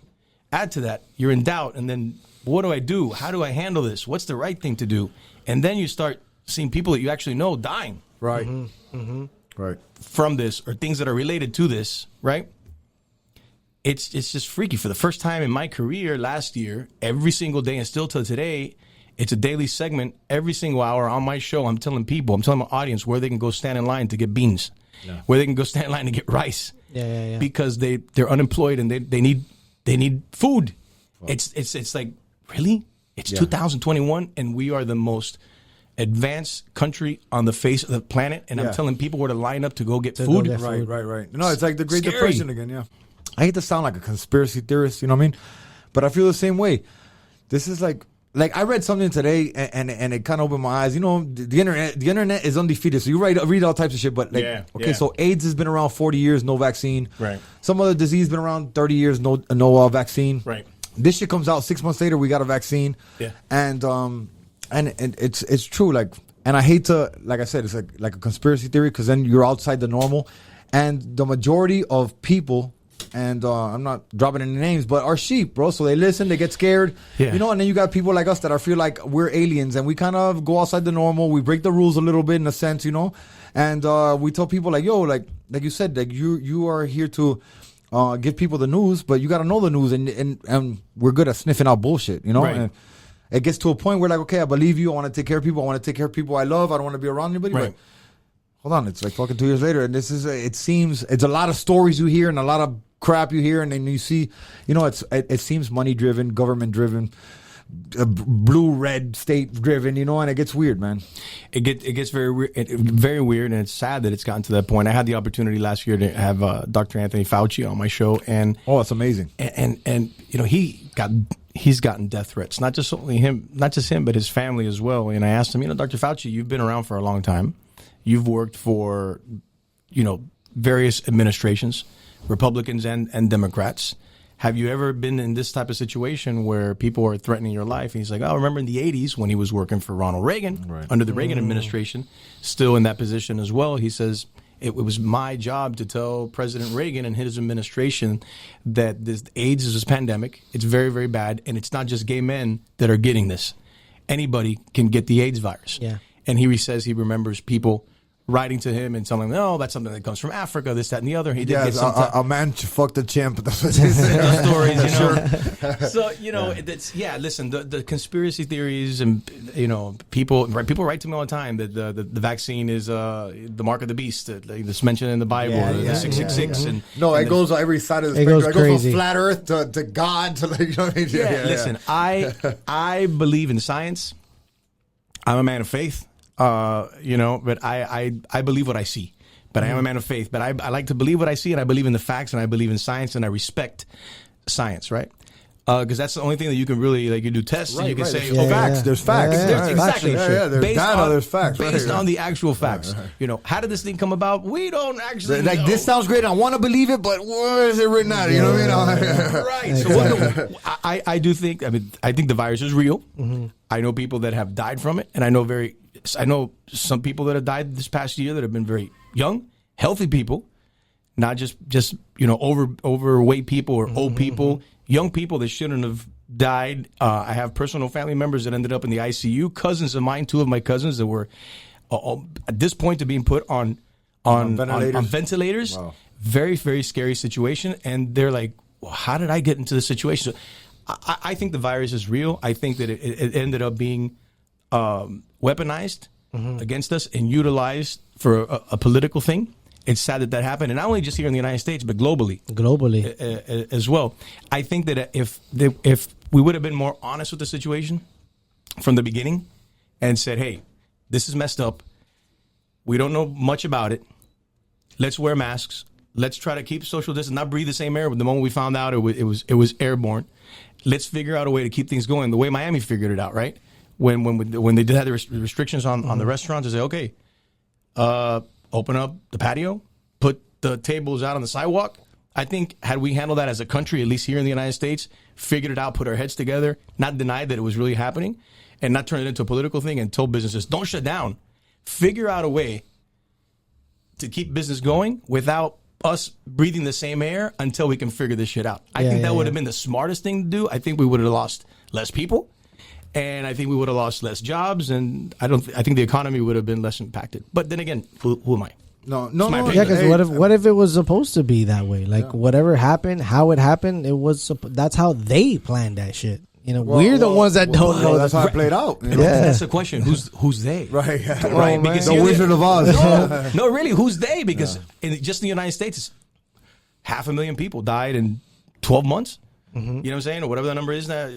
Add to that, you're in doubt. And then what do I do? How do I handle this? What's the right thing to do? And then you start seeing people that you actually know dying.
Right. Right.
From this, or things that are related to this, right? It's just freaky. For the first time in my career last year, every single day and still till today, it's a daily segment. Every single hour on my show, I'm telling my audience where they can go stand in line to get beans, where they can go stand in line to get rice, because they're unemployed and they need food. Wow. It's like, really? It's 2021 and we are the most advanced country on the face of the planet, and I'm telling people where to line up to go get food.
Right. No, it's like the Great Depression again. Yeah, I hate to sound like a conspiracy theorist, you know what I mean? But I feel the same way. This is like I read something today, and it kind of opened my eyes. You know, the internet is undefeated. So you read all types of shit, but so AIDS has been around 40 years, no vaccine.
Right.
Some other disease been around 30 years, no vaccine.
Right.
This shit comes out 6 months later, we got a vaccine.
Yeah.
And it's true. And I hate to, like I said, it's like a conspiracy theory, because then you're outside the normal, and the majority of people. And I'm not dropping any names, but are sheep, bro. So they listen, they get scared, and then you got people like us that feel like we're aliens, and we kind of go outside the normal. We break the rules a little bit in a sense, and we tell people like you said, like you are here to give people the news, but you got to know the news, and we're good at sniffing out bullshit, Right. And it gets to a point where okay, I believe you. I want to take care of people. I want to take care of people I love. I don't want to be around anybody.
Right.
But hold on, it's like fucking 2 years later, and it seems it's a lot of stories you hear and a lot of crap you hear, and then you see, it seems money driven, government driven, blue red state driven, you know, and it gets weird, man.
It gets very weird, and it's sad that it's gotten to that point. I had the opportunity last year to have Dr. Anthony Fauci on my show, and
it's amazing.
And you know, he's gotten death threats, not just him, but his family as well. And I asked him, you know, Dr. Fauci, you've been around for a long time. You've worked for, you know, various administrations, Republicans and Democrats. Have you ever been in this type of situation where people are threatening your life? And he's like, I remember in the 80s when he was working for Ronald Reagan, under the Reagan administration, still in that position as well. He says, it was my job to tell President Reagan and his administration that this AIDS is a pandemic. It's very, very bad. And it's not just gay men that are getting this. Anybody can get the AIDS virus.
Yeah.
And he says he remembers people writing to him and telling him, no, that's something that comes from Africa, this, that, and the other. He did get some
a man fucked a chimp.
Those stories, you know. So, you know, listen, the conspiracy theories and, you know, people write to me all the time that the vaccine is the mark of the beast that's mentioned in the Bible, the 666. And
it goes on every side of the spectrum. It goes from flat earth to God to, like, you know what I mean?
Listen, I believe in science. I'm a man of faith. You know, but I believe what I see. But I am a man of faith. But I like to believe what I see, and I believe in the facts, and I believe in science, and I respect science, right? Because that's the only thing that you can really, like, you do tests, and you can say,
facts. There's facts.
Exactly.
There's data, there's facts.
Based on the actual facts. You know, how did this thing come about? We don't actually know.
This sounds great. I want to believe it, but where is it written out? You know what I mean?
Right. So I do think, I think the virus is real. Mm-hmm. I know people that have died from it, and I know some people that have died this past year that have been very young, healthy people, not just you know, overweight people or old people, young people that shouldn't have died. I have personal family members that ended up in the ICU. Cousins of mine, two of my cousins that were at this point to being put on ventilators. Wow. Very, very scary situation, and they're like, well, how did I get into this situation? So I think the virus is real. I think that it ended up being weaponized against us and utilized for a political thing. It's sad that happened, and not only just here in the United States, but globally as well. I think that if we would have been more honest with the situation from the beginning and said, hey, this is messed up. We don't know much about it. Let's wear masks. Let's try to keep social distance, not breathe the same air. But the moment we found out it was airborne, let's figure out a way to keep things going. The way Miami figured it out, right? When they did have the restrictions on the restaurants, they say, okay, open up the patio, put the tables out on the sidewalk. I think had we handled that as a country, at least here in the United States, figured it out, put our heads together, not denied that it was really happening, and not turn it into a political thing and told businesses, don't shut down. Figure out a way to keep business going without us breathing the same air until we can figure this shit out. I think that would have been the smartest thing to do. I think we would have lost less people. And I think we would have lost less jobs, and I think the economy would have been less impacted. But then again, who am I?
No.
Yeah, because what if it was supposed to be that way? Like whatever happened, how it happened, that's how they planned that shit. You know, we're the ones that don't know.
That's how it played out. You know?
That's the question. Who's they?
Right.
Right. Because
the Wizard of Oz.
No, really, who's they? Because just in the United States, 500,000 people died in 12 months. You know what I'm saying, or whatever the number is now,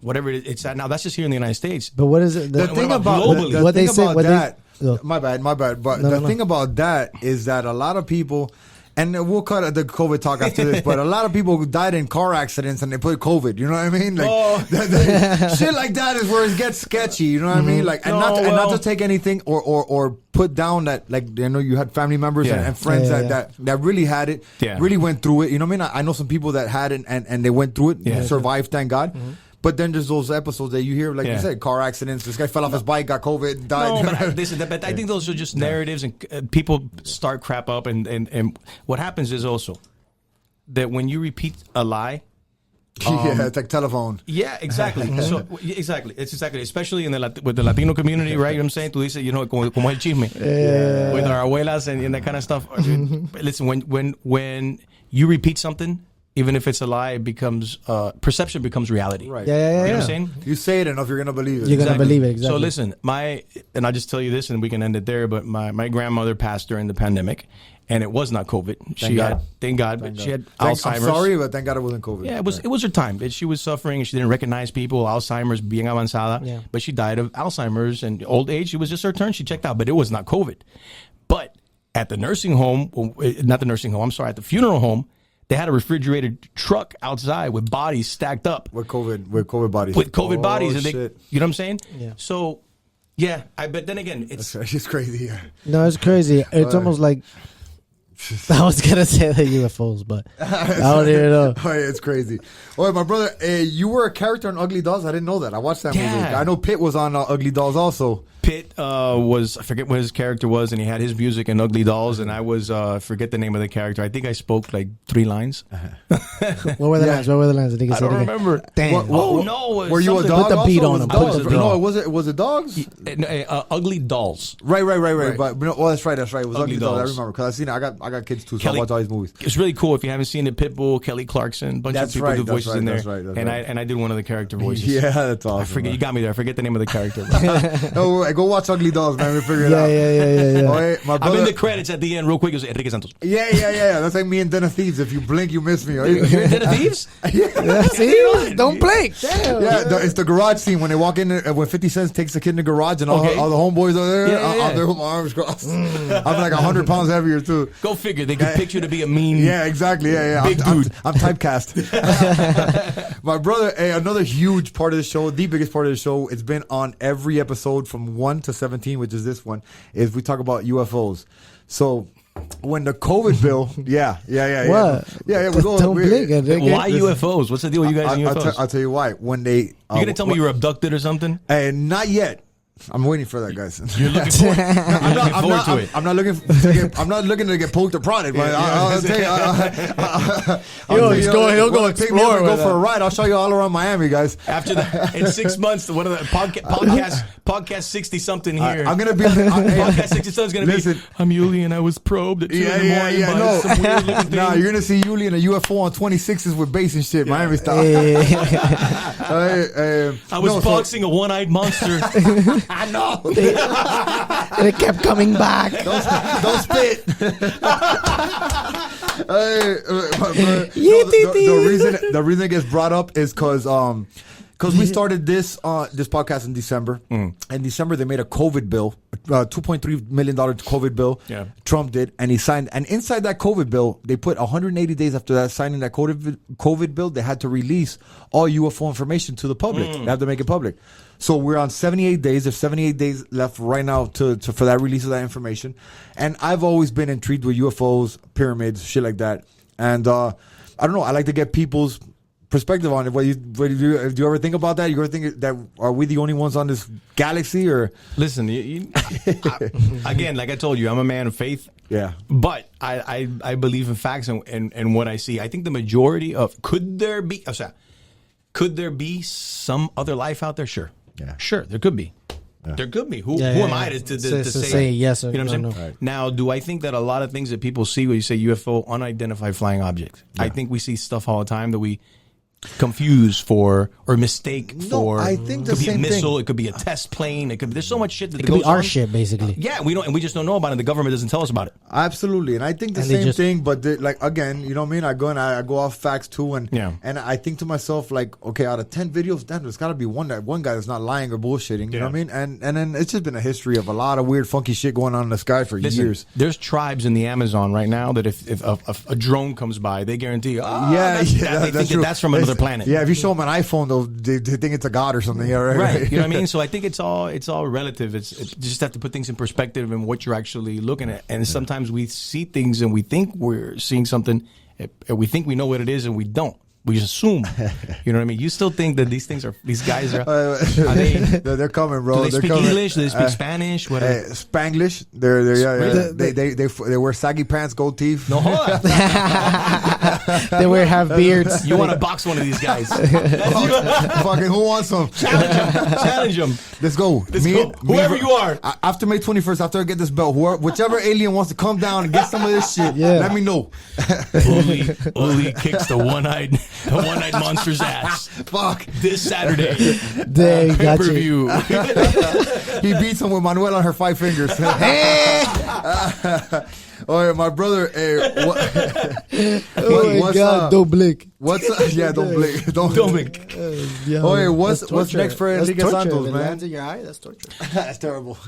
whatever it's at now. That's just here in the United States.
But what is it?
The thing about that. My bad. But the thing about that is that a lot of people, and we'll cut the COVID talk after this, but a lot of people who died in car accidents and they put COVID. You know what I mean? Like shit like that is where it gets sketchy. You know what I mean? Like, and not to take anything or put down that, like, you know, you had family members and friends that really had it, really went through it. You know what I mean? I know some people that had it and they went through it, survived, thank God. But then there's those episodes that you hear, like you said, car accidents. This guy fell off his bike, got COVID, died.
No, but I think those are just narratives, and people start crap up. And what happens is also that when you repeat a lie,
it's like telephone.
Yeah, exactly. So exactly, it's exactly, especially with the Latino community, right? You know what I'm saying? Tú dices, you know, como el chisme with our abuelas and that kind of stuff. Listen, when you repeat something even if it's a lie, it becomes perception becomes reality.
Right.
Yeah.
You know what I'm saying?
You say it enough, you're gonna believe it.
You're gonna believe it. Exactly.
So listen, and I'll just tell you this, and we can end it there. But my grandmother passed during the pandemic, and it was not COVID. Thank God, she had Alzheimer's.
I'm sorry, but thank God it wasn't COVID.
Yeah, it was her time. She was suffering, and she didn't recognize people. Alzheimer's, being avanzada.
Yeah.
But she died of Alzheimer's and old age. It was just her turn. She checked out, but it was not COVID. But at the nursing home, not the nursing home. I'm sorry, at the funeral home. They had a refrigerated truck outside with bodies stacked up.
With COVID bodies.
With COVID bodies. And
shit.
you know what I'm saying?
Yeah.
So, but then again, it's
crazy. Yeah.
No, it's crazy. It's almost like I was gonna say the UFOs, but I don't even know.
Oh, yeah, it's crazy. Oh, my brother, you were a character on Ugly Dolls. I didn't know that. I watched that movie. I know Pitt was on Ugly Dolls also.
Pitt was, I forget what his character was, and he had his music in Ugly Dolls, and I was, forget the name of the character. I think I spoke like 3 lines.
What were the lines? I think
I don't remember.
Damn.
No. Were you a dog?
Put the beat on him.
No, was it dogs?
Ugly Dolls.
Right. But that's right. It was Ugly Dolls. I remember because I seen it. I got kids too, so I watch all these movies.
It's really cool. If you haven't seen it, Pitbull, Kelly Clarkson, bunch of people do voices in there.
That's right.
And I did one of the character voices.
Yeah, that's awesome.
I forget. You got me there. I forget the name of the character.
No, go watch Ugly Dolls, man. We'll figure it out.
Yeah.
Right, my brother,
I'm in the credits at the end, real quick. It was Enrique Santos.
Yeah. That's like me and Den of Thieves. If you blink, you miss me.
You're in Den of Thieves?
See? Don't blink. Damn.
Yeah, it's the garage scene when they walk in, when 50 Cent takes the kid in the garage and all the homeboys are there. I'm there with my arms crossed. I'm like 100 pounds heavier, too.
Go figure. They could picture to be a mean.
Yeah, exactly. Yeah.
Big dude.
I'm typecast. My brother, another huge part of the show, the biggest part of the show, it's been on every episode from 1 to 17, which is this one, is we talk about UFOs. So when the COVID bill, yeah.
What?
Yeah, we go.
Don't blink.
Why UFOs? What's the deal with you guys and UFOs?
I'll tell you why. When they,
you gonna tell me you were abducted or something?
Not yet. I'm waiting for that, guys.
You're looking forward to it.
I'm not looking to get poked or prodded, but I'll tell you.
He'll go explore.
Go for a ride. I'll show you all around Miami, guys.
After that, in 6 months, one of the podcast 60 something here.
I'm gonna be
podcast 60 something is gonna be. I'm Uly and I was probed at 2 in the morning by some weird looking thing.
Nah, you're gonna see Uly in a UFO on 26s with bass and shit, Miami style.
I was boxing a one-eyed monster.
I know.
And it kept coming back.
Don't spit. The reason it gets brought up is because we started this podcast in December. In December, they made a COVID bill, $2.3 million COVID bill. Yeah. Trump did, and he signed. And inside that COVID bill, they put 180 days after that signing that COVID bill, they had to release all UFO information to the public. They have to make it public. So we're on 78 days. There's 78 days left right now for that release of that information. And I've always been intrigued with UFOs, pyramids, shit like that. And I don't know. I like to get people's perspective on it. Do you ever think about that? You ever think that are we the only ones on this galaxy? Or
listen, again, like I told you, I'm a man of faith.
Yeah,
but I believe in facts and what I see. I think the majority of could there be some other life out there? Sure.
Yeah.
Sure, there could be. Yeah. There could be. Who am I to say
yes or
you know what I'm saying?
No.
Right. Now, do I think that a lot of things that people see when you say UFO, unidentified flying objects, I think we see stuff all the time that we confuse for or mistake for.
I think the
it could be
same
a missile,
thing.
It could be a test plane, it could be, there's so much shit that
it could
goes
be our
on.
shit basically.
Yeah, we just don't know about it. The government doesn't tell us about it.
Absolutely, and I think the same thing. But like again, you know what I mean? I go off facts too, and I think to myself like, okay, out of 10 videos, damn, there's got to be one guy that's not lying or bullshitting. You know what I mean? And then it's just been a history of a lot of weird, funky shit going on in the sky for years.
There's tribes in the Amazon right now that if a drone comes by, they guarantee, that's from another planet.
Yeah, if you show them an iPhone, they think it's a god or something. Yeah, right.
You know what I mean? So I think it's all relative. It's you just have to put things in perspective and what you're actually looking at. And sometimes we see things and we think we're seeing something, and we think we know what it is, and we don't. assume. You know what I mean? You still think that these guys are
they're coming, bro.
Do they speak
coming.
English? Do they speak Spanish? What?
Spanglish. They wear saggy pants, gold teeth.
No.
They wear half beards.
You want to box one of these guys?
Fucking who wants some?
Challenge them.
Let's go.
Whoever you are.
After May 21st, after I get this belt, whichever alien wants to come down and get some of this shit, let me know.
Uly kicks the one-eyed monster's ass.
Fuck.
This Saturday.
They got
pay-per-view.
He beats him with Manuel on her 5 fingers. Oh, my brother.
Oh my God! Don't blink.
Don't blink. Don't blink. What's next for Enrique Santos, man?
Lands in your eye. That's torture.
That's terrible.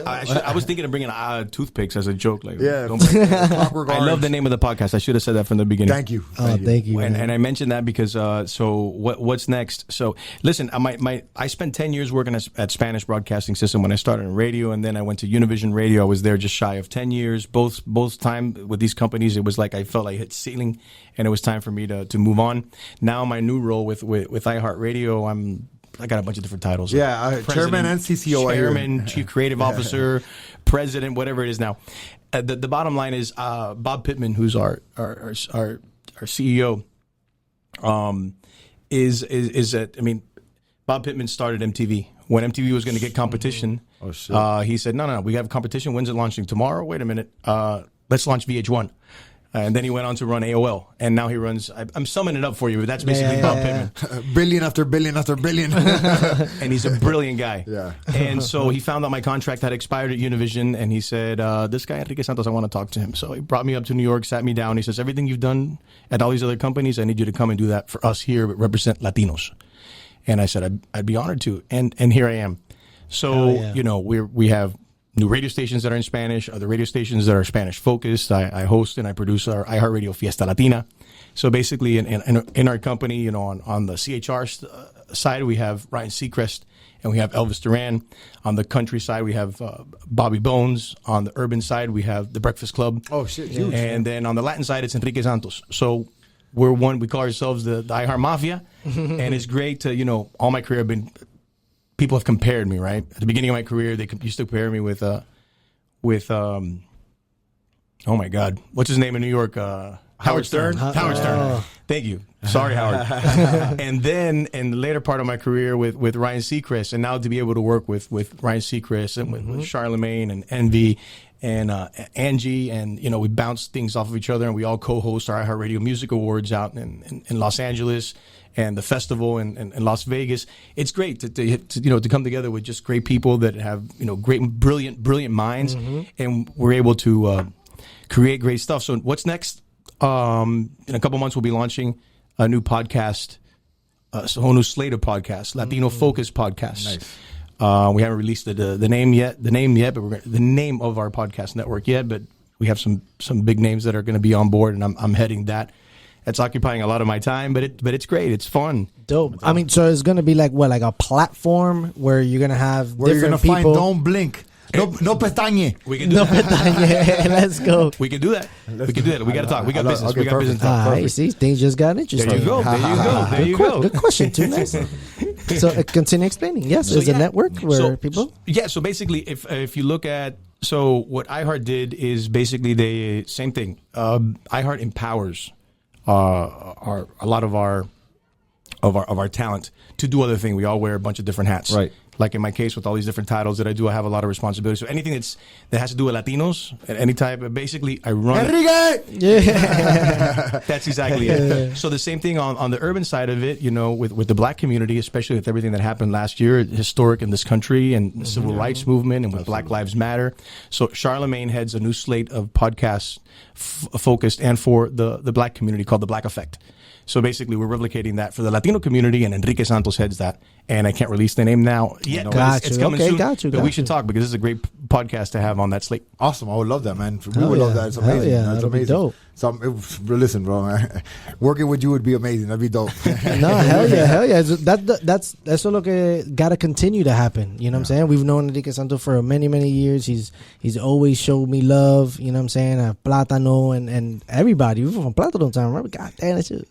I was thinking of bringing toothpicks as a joke. Like,
yeah.
I love the name of the podcast. I should have said that from the beginning.
Thank you.
Thank you.
And I mentioned that because what's next? So listen, I spent 10 years working at Spanish Broadcasting System when I started in radio, and then I went to Univision Radio. I was there just shy of 10 years. Both time with these companies, it was like I felt I hit ceiling, and it was time for me to move on. Now my new role with iHeartRadio, I got a bunch of different titles.
Yeah, chairman and CCO.
Chairman, chief creative officer, president, whatever it is now. The bottom line is Bob Pittman, who's our CEO, Bob Pittman started MTV. When MTV was going to get competition, he said, no, we have competition. When's it launching? Tomorrow? Wait a minute. Let's launch VH1. And then he went on to run AOL. And now he runs, I'm summing it up for you, but that's basically Bob Pittman.
Billion after billion after billion.
And he's a brilliant guy.
Yeah.
And so he found out my contract had expired at Univision, and he said, this guy, Enrique Santos, I want to talk to him. So he brought me up to New York, sat me down. He says, everything you've done at all these other companies, I need you to come and do that for us here, but represent Latinos. And I said, I'd be honored to. And here I am. So, we have new radio stations that are in Spanish, other radio stations that are Spanish focused. I host and I produce our iHeartRadio Fiesta Latina. So basically in our company, on the CHR side, we have Ryan Seacrest and we have Elvis Duran. On the country side, we have Bobby Bones. On the urban side, we have The Breakfast Club.
Oh, shit, huge.
And then on the Latin side, it's Enrique Santos. So we call ourselves the iHeart Mafia. And it's great to, all my career people have compared me, right? At the beginning of my career, they used to compare me with oh my God, what's his name in New York? Howard Stern. Howard Stern. Thank you. Sorry, Howard. And then in the later part of my career with Ryan Seacrest, and now to be able to work with Ryan Seacrest and with Charlemagne and Envy and Angie, and we bounce things off of each other, and we all co-host our iHeartRadio Music Awards out in Los Angeles and the festival in Las Vegas. It's great to come together with just great people that have great, brilliant minds, and we're able to create great stuff. So what's next? In a couple months, we'll be launching a new podcast, a whole new slate of podcasts, Latino focused podcasts. Nice. We haven't released the name yet, but the name of our podcast network yet. But we have some big names that are going to be on board, and I'm heading that. It's occupying a lot of my time, but it's great. It's fun.
Dope. I mean, so it's going to be like a platform where you're going to have different people.
Find Don't Blink. No pestañe.
We can do that.
Pestañe. Let's go.
We can do that. We can do that. We got to talk. We got business.
Okay,
we got business to talk.
You see, things just got interesting.
There you go. There you go.
Good question. Too nice. So continue explaining. Yes, there's a network where people.
Yeah. So basically, if you look at what iHeart did is basically the same thing. iHeart empowers a lot of our talent to do other things. We all wear a bunch of different hats. Right. Like in my case, with all these different titles that I do, I have a lot of responsibility. So anything that has to do with Latinos, at any type, basically, I run.
Enrique!
Yeah. That's exactly it. So the same thing on the urban side of it, with the black community, especially with everything that happened last year, historic in this country, and the civil rights movement, and with Black Lives Matter. So Charlemagne heads a new slate of podcasts focused and for the black community called The Black Effect. So basically, we're replicating that for the Latino community, and Enrique Santos heads that. And I can't release the name now yet. It's coming soon. But we should talk because this is a great podcast to have on that slate.
Awesome. I would love that, man. We would love that. It's amazing.
Yeah,
it's amazing.
Dope.
So, listen, bro. Working with you would be amazing. That'd be dope.
No, hell yeah. That's lo que gotta continue to happen. You know what I'm saying? We've known Enrique Santos for many, many years. He's always showed me love. You know what I'm saying? Plátano and everybody. We were from Plátano time. Remember? God damn, that shit.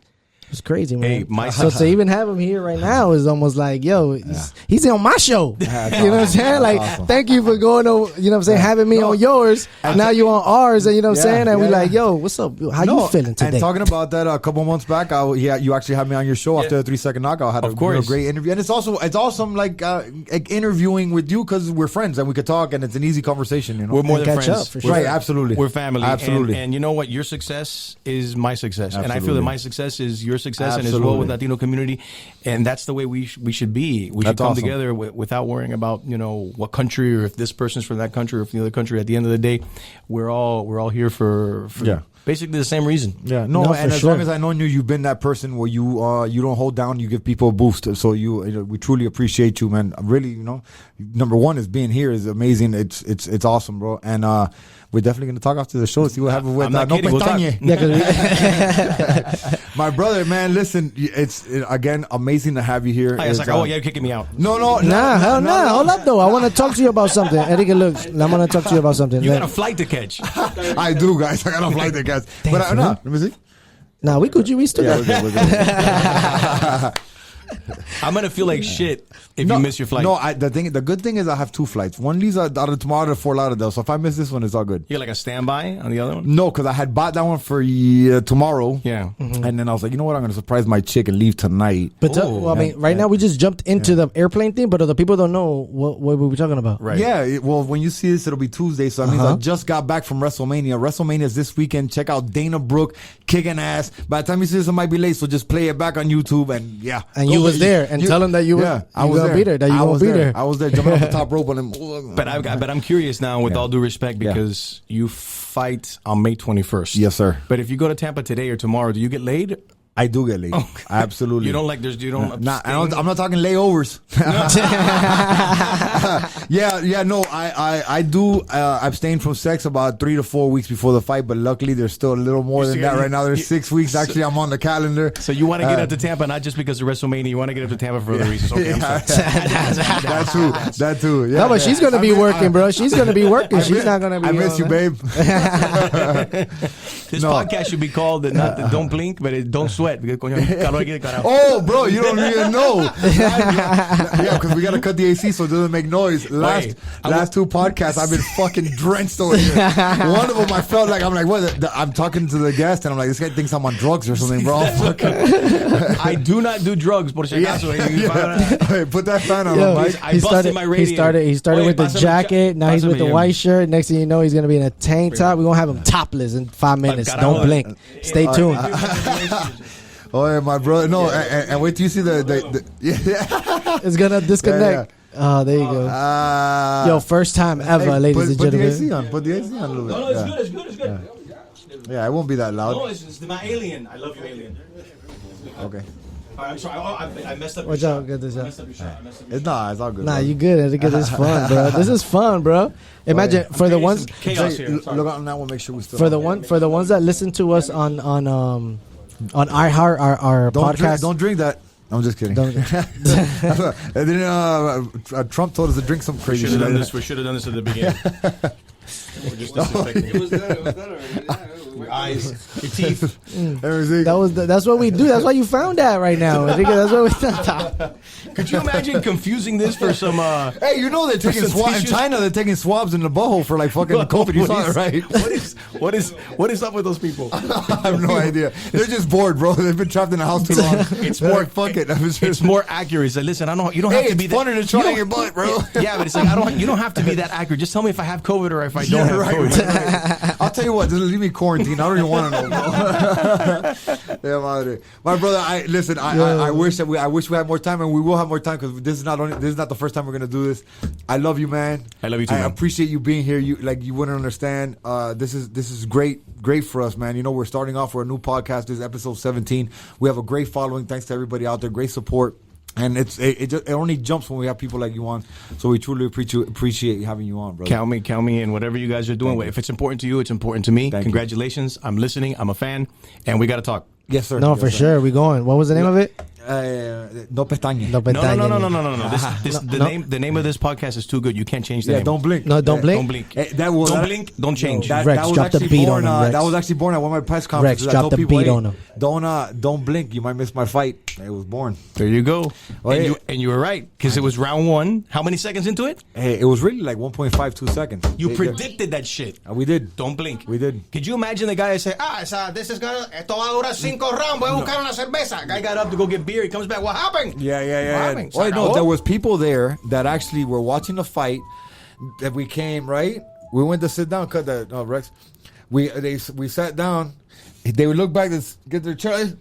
It's crazy, man.
Hey,
so to even have him here right now is almost like, yo, he's on my show. You know what I'm saying? Like, thank you for going over, you know what I'm saying, having me on yours. Now you on ours, and you know what I'm saying? And we like, yo, what's up? How you feeling today?
And talking about that a couple months back, you actually had me on your show after a 3-second knockout. I had a great interview. And it's awesome like interviewing with you because we're friends and we could talk and it's an easy conversation. You know?
We're more than friends.
Up, for sure.
Right, absolutely.
We're family.
Absolutely.
And you know what? Your success is my success.
Absolutely.
And I feel that my success is your success and as well with Latino community. And that's the way we should be. We should come together without worrying about, you know, what country or if this person's from that country or from the other country. At the end of the day, we're all here for basically the same reason.
Yeah, no, and as long as I know you, you've been that person where you don't hold down, you give people a boost. So we truly appreciate you, man. Really, you know, number one is being here is amazing. It's awesome, bro. And we're definitely going to talk after the show. See what happens with my brother, man. Listen, it's again amazing to have you here.
It's like, you're kicking me out.
No.
Hell no. Hold up, though. I want to talk to you about something. Enrique, look, I'm going to talk to you about something.
You got a flight to catch.
I do, guys. I got a flight to catch. But let me see.
Nah, we Gucci. We still got
we're good.
I'm gonna feel like shit if you miss your flight.
No, the good thing is I have 2 flights. One leaves out of tomorrow to Fort Lauderdale. So if I miss this one, it's all good.
You got like a standby on the other one?
No, because I had bought that one for tomorrow.
Yeah.
Mm-hmm.
And then I was like, you know what? I'm going to surprise my chick and leave tonight.
But right now we just jumped into the airplane thing, but the people don't know what we were talking about.
Right.
Yeah. Well, when you see this, it'll be Tuesday. So that means I just got back from WrestleMania. WrestleMania is this weekend. Check out Dana Brooke kicking ass. By the time you see this, it might be late. So just play it back on YouTube and
And you was there and tell them that you were gonna be there. That you won't be there.
I was there jumping off the top rope on him.
But I'm curious now, with all due respect, because you fight on May 21st.
Yes, sir.
But if you go to Tampa today or tomorrow, do you get laid?
I do get laid.
Okay.
Absolutely.
You don't like there's you don't.
I'm not talking layovers. No. I do abstain from sex about 3 to 4 weeks before the fight, but luckily there's still a little more than that right now. There's 6 weeks. Actually, I'm on the calendar.
So you want to get up to Tampa not just because of WrestleMania. You want to get up to Tampa for other reasons. Okay, I'm sorry.
That too. Yeah,
no, but she's gonna be working, bro. She's gonna be working. She's not gonna be.
I miss you, babe.
This podcast should be called Don't Blink, but Don't Sweat.
Oh, bro, you don't even know. Because we gotta cut the AC so it doesn't make noise. Last 2 podcasts, I've been fucking drenched over here. One of them, I felt like I'm talking to the guest, and I'm like, this guy thinks I'm on drugs or something, bro.
I do not do drugs, por si acaso.
Hey, put that fan on, Mike.
I busted my radio.
He started with the jacket. Now he's with the white shirt. Next thing you know, he's gonna be in a tank top. We're gonna have him topless in 5 minutes. Don't blink. Stay tuned.
Oh, yeah, my brother. No, and wait till you see the
It's gonna disconnect. Oh, there you go. Yo, first time ever, ladies and gentlemen.
Put the AC on a little bit.
No, it's good.
Yeah, it won't be that loud.
No, it's my alien. I love you, alien.
Okay.
I'm sorry. I messed up.
Watch out, get this out.
It's all good.
Nah, you good. This is fun, bro. This is fun, bro. Imagine for the ones.
Chaos here.
Look on that one. Make sure we still.
For the ones that listen to us on iHeart, our podcast.
Don't drink that. I'm just kidding. And then Trump told us to drink some crazy shit.
We should have done this at the beginning. We're just disinfecting.
It was done.
Your eyes, your teeth.
That's what we do. That's why you found that right now. I think that's what we done.
Could you imagine confusing this for some?
Hey, you know they're taking swabs in China. They're taking swabs in the butthole for like fucking COVID. You saw it, right?
What is up with those people?
I have no idea. They're just bored, bro. They've been trapped in the house too long.
It's more
fuck it.
It's more accurate. It's like, listen, you don't have to be that.
Funner than trying your butt, bro.
Yeah, but it's like you don't have to be that accurate. Just tell me if I have COVID or if I don't have COVID.
Right. I'll tell you what. Just leave me quarantined. I don't even want to know, bro. Yeah, my brother. I wish we had more time, and we will have more time because this is not the first time we're gonna do this. I love you, man.
I love you too.
I
man.
appreciate you being here. You wouldn't understand. This is great for us, man. You know, we're starting off for a new podcast. This is episode 17. We have a great following. Thanks to everybody out there. Great support. And it only jumps when we have people like you on. So we truly appreciate having you on, bro.
Count me in whatever you guys are doing. If it's important to you, it's important to me. Congratulations. I'm listening. I'm a fan. And we got to talk.
Yes, sir.
No, for sure. We going. What was the name of it?
No pestañas.
No,
No. The name of this podcast is too good. You can't change the name.
Don't blink.
No, don't blink.
Don't blink.
Don't
blink. Don't change.
Rex, drop the beat on him, Rex.
That was actually born at one of my press conferences.
Rex, drop the beat on him.
Don't blink. You might miss my fight. It was born.
There you go.
Oh,
and you were right because it was round one. How many seconds into it?
Hey, it was really like 1.52 seconds.
You predicted that shit.
We did.
Don't blink.
We did.
Could you imagine the guy that said, this is gonna, esto va a durar 5 rounds, voy a buscar una cerveza. Guy got up to go get beer. He comes back. What happened?
Yeah.
What happened?
Wait, no, there was people there that actually were watching the fight. That we came right. We went to sit down. Cut that, Rex. We sat down. They would look back and get their chair,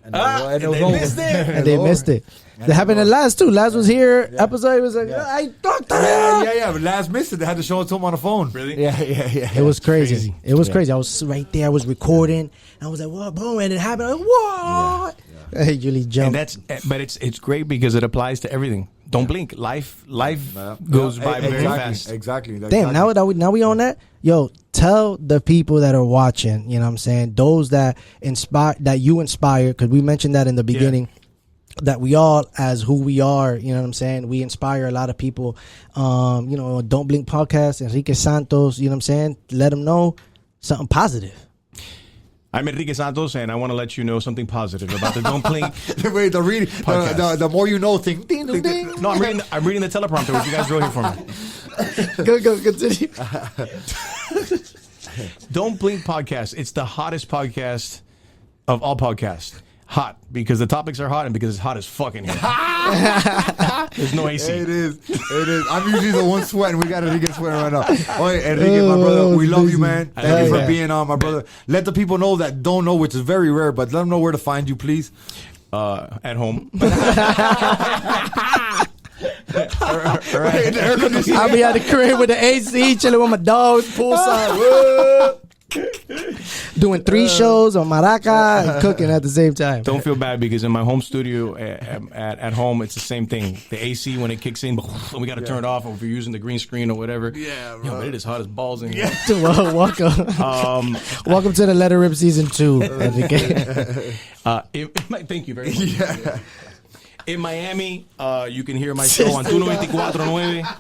and
they missed it.
And they missed it. That happened in Laz too. Laz was here. Episode was like, I talked to him.
Yeah. But Laz missed it. They had to show it to him on the phone.
Really?
Yeah.
It was crazy. It was crazy. I was right there. I was recording. And I was like, "What, bro?" And it happened. I was like, what? Hey, Uly jumped.
But it's great because it applies to everything. Don't blink. Life goes by very fast.
Exactly.
Damn. Now we on that. Yo, tell the people that are watching. You know what I'm saying? Those that you inspire, because we mentioned that in the beginning. Yeah. That we all, as who we are, you know what I'm saying? We inspire a lot of people. Don't Blink podcast, Enrique Santos, you know what I'm saying? Let them know something positive.
I'm Enrique Santos, and I want to let you know something positive about the Don't Blink
Wait, the more you know thing. Ding, ding, ding.
No, I'm reading the teleprompter, which you guys wrote here for me.
Go, continue.
Don't Blink podcast. It's the hottest podcast of all podcasts. Hot because the topics are hot and because it's hot as fucking here. There's no AC.
It is. I'm usually the one sweating. We got Enrique sweating right now. Oye, Enrique, my brother, we love you, man. Thank you for being on, my brother. Let the people know that don't know, which is very rare, but let them know where to find you, please.
At home.
I'll be at the crib with the AC, chilling with my dogs, poolside. Doing 3 shows on maraca and cooking at the same time.
Don't feel bad because in my home studio at home, it's the same thing. The AC, when it kicks in, we got to turn it off, or if you're using the green screen or whatever. Yeah, bro. It is hot as balls in here.
Well, welcome to the Let It Rip Season 2.
Thank you very much. Yeah. In Miami, you can hear my show on 294.9.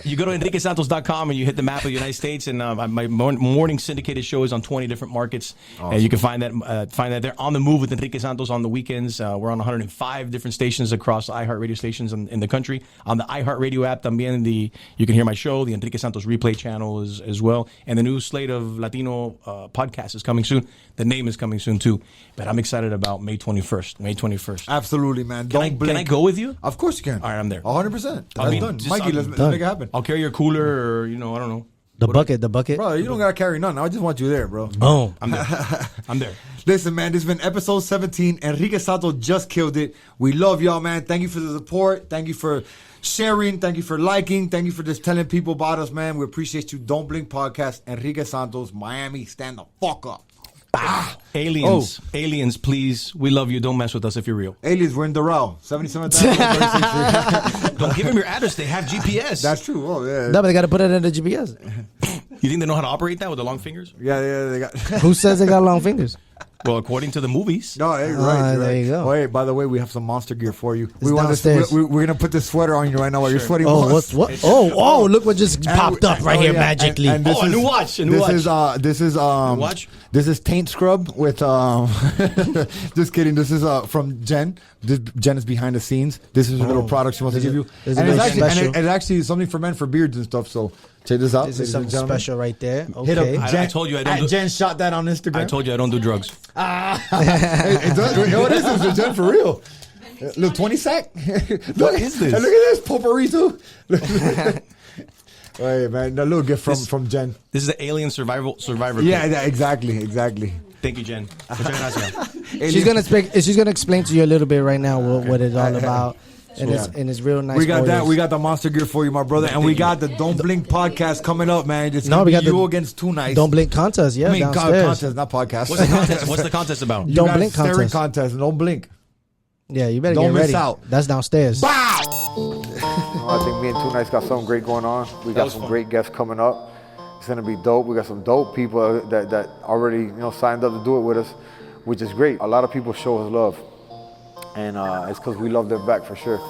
You go to EnriqueSantos.com and you hit the map of the United States, and my morning syndicated show is on 20 different markets. Awesome. You can find that there. On the Move with Enrique Santos on the weekends. We're on 105 different stations across iHeartRadio stations in the country. On the iHeartRadio app, también you can hear my show. The Enrique Santos replay channel as well, and the new slate of Latino podcasts is coming soon. The name is coming soon too. But I'm excited about May 21st.
Absolutely, man.
Can I go with you?
Of course you can.
All right, I'm there.
100%. That's done. Mikey, let's make it happen.
I'll carry your cooler, or I don't know.
The bucket.
Bro, you don't gotta carry nothing. I just want you there, bro.
Boom.
I'm there.
Listen, man, this has been episode 17. Enrique Santos just killed it. We love y'all, man. Thank you for the support. Thank you for sharing. Thank you for liking. Thank you for just telling people about us, man. We appreciate you. Don't Blink podcast. Enrique Santos, Miami. Stand the fuck up.
Bah. Aliens, please. We love you. Don't mess with us if you're real.
Aliens, we're in Doral. 77,000.
Don't give them your address. They have GPS.
That's true. Oh, yeah.
No, but they got to put it in the GPS.
You think they know how to operate that with the long fingers?
Yeah, they got.
Who says they got long fingers?
Well, according to the movies.
No, you're right.
There you go.
Oh, hey, by the way, we have some monster gear for you.
We're
going to put this sweater on you right now while you're sweating.
Oh, what? Oh, look what just popped up right here magically.
And this
a new watch.
This is Taint Scrub with just kidding. This is from Jen. Jen is behind the scenes. This is a little product she wants to give you. And it's actually something for men for beards and stuff. So check this out.
This is something special right there. Okay.
Hit up Jen.
I told you I don't.
Jen shot that on Instagram.
I told you I don't do drugs.
It does. What is this? It's Jen for real. Little 20 sack.
What is this?
Look at this potpourri too. Wait, man, a little gift from Jen.
This is an alien survivor.
Yeah, exactly.
Thank you, Jen.
She's gonna explain to you a little bit right now what it's all about. And it's real nice.
We got that. We got the monster gear for you, my brother, and we got the Don't Blink podcast coming up, man. It's we got you against Two Nice.
Don't Blink contest, yeah. I mean,
contest, not podcast.
What's the contest? What's the contest about?
Don't Blink
contest. Don't blink.
Yeah, you better
don't
get ready.
Miss out.
That's downstairs.
Bow! I think me and Two Nice got something great going on. We got some great guests coming up. It's gonna be dope. We got some dope people that already signed up to do it with us.
which is great. A lot of people show us love, and it's because we love them back for sure.